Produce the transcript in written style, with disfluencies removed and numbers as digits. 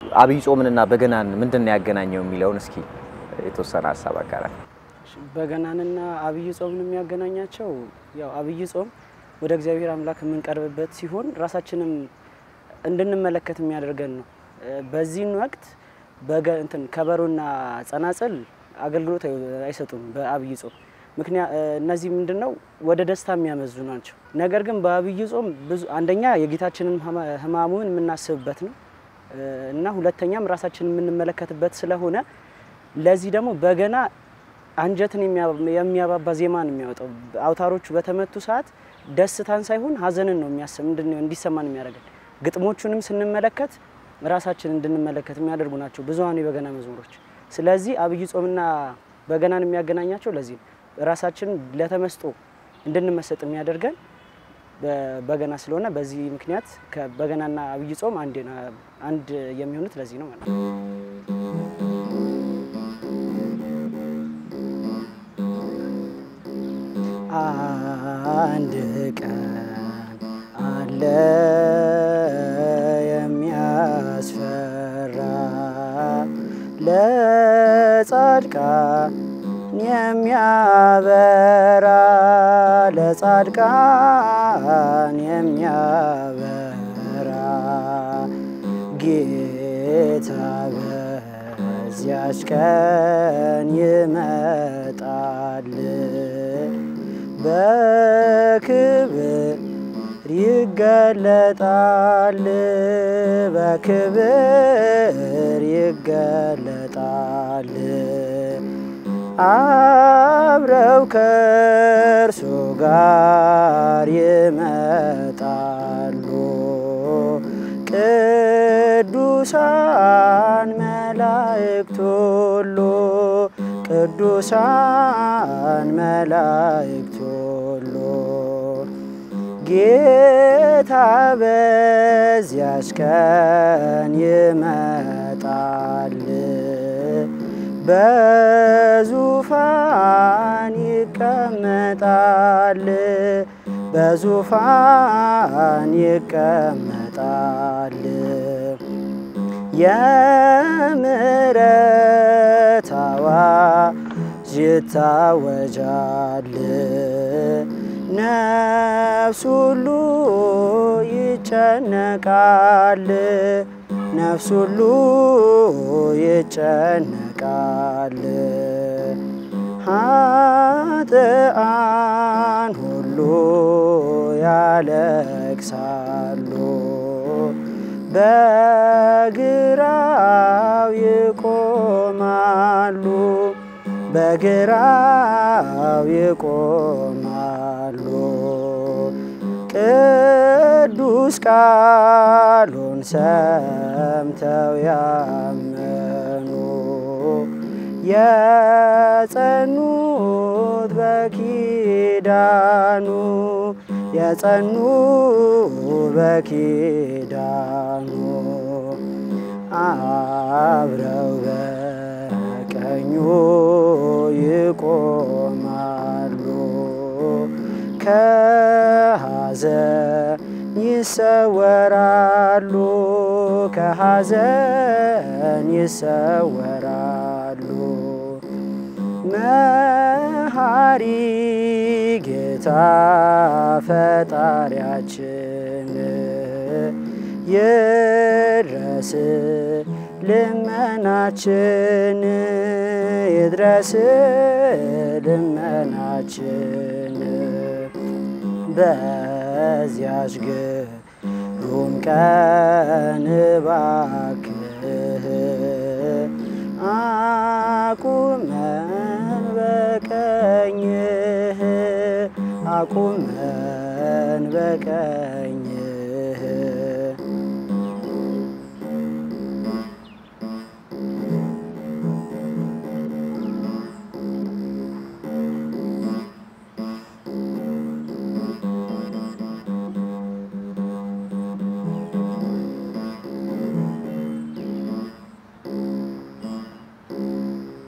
አብይ ጾምንና በገናን ምንድነው ያገናኘው የሚለውን እስኪ የተወሰነ ሐሳብ አጋራ በገናንና አብይ ጾምን የሚያገናኛቸው ያው አብይ ጾም ወደ እግዚአብሔር አምላክ የምንቀርብበት ሲሆን ራሳችንም እንድንመለከት የሚያደርገን ነው በዚህን ወቅት ከበሮና ጸናጽል አገልግሎት አይሰጡም በአብይ ጾም ምክንያት እነዚህ ምንድነው ወደ ደስታ የሚያመዙ ናቸው ነገር ግን በአብይ ጾም ብዙ አንደኛ የጌታችንን ህማሙን የምናስብበት ነው እና ሁለተኛም ራሳችንን የምንመለከትበት ስለሆነ ለዚህ ደግሞ በገና አንጀትን የሚያባባ ዜማን የሚያወጣው አውታሮቹ በተመቱ ሰዓት ደስታን ሳይሆን ሀዘንን ነው የሚያሰም ምንድነው እንዲሰማን የሚያደርገን ግጥሞቹንም ስንመለከት ራሳችንን እንድንመለከት የሚያደርጉ ናቸው ብዙሃኑ የበገና መዝሙሮች ስለዚህ አብይ ጾምና በገናን የሚያገናኛቸው ለዚህ ራሳችን ለተመስጦ እንድንመሰጥ የሚያደርገን በገና ስለሆነ በዚህ ምክንያት ከበገናና አብይ ጾም አንድ የሚሆኑት ለዚህ ነው ማለት ነው አንድ ቀን አለ የሚያስፈራ ለጻድቃን የሚያበራ ለጻድቃን የሚያበራ ጌታ በዚያች ቀን ይመጣል በክብር ይገለጣል በክብር ይገለጣል አብረው ከእርሱ ጋር ይመጣሉ ቅዱሳን መላእክት ሁሉ ቅዱሳን መላእክት ሁሉ ጌታ በዚያች ቀን ይመጣል በዙፋን ይቀመጣል በዙፋን ይቀመጣል የምሕረት አዋጅ ይታወጃል ነፍስ ሁሉ ይጨነቃል ነፍስ ሁሉ ይጨነቃል ኃጥአን ሁሉ ያለቅሳሉ በግራው ይቆማሉ በግራው ይቆማሉ ቅዱስ ቃሉን ሰምተው ያመኑ የጸኑት በኪዳኑ የጸኑ በኪዳኑ አብረው በቀኙ ይቆማሉ ከሐዘን ይሰወራሉ ከሐዘን ይሰወራሉ መሐሪ ጌታ ፈጣሪያችን ይድረስ ልመናችን ይድረስ ልመናችን በዚያች ግሩም ቀን እባክህ አቁመን በቀኝህ አቁመን በቀኝህ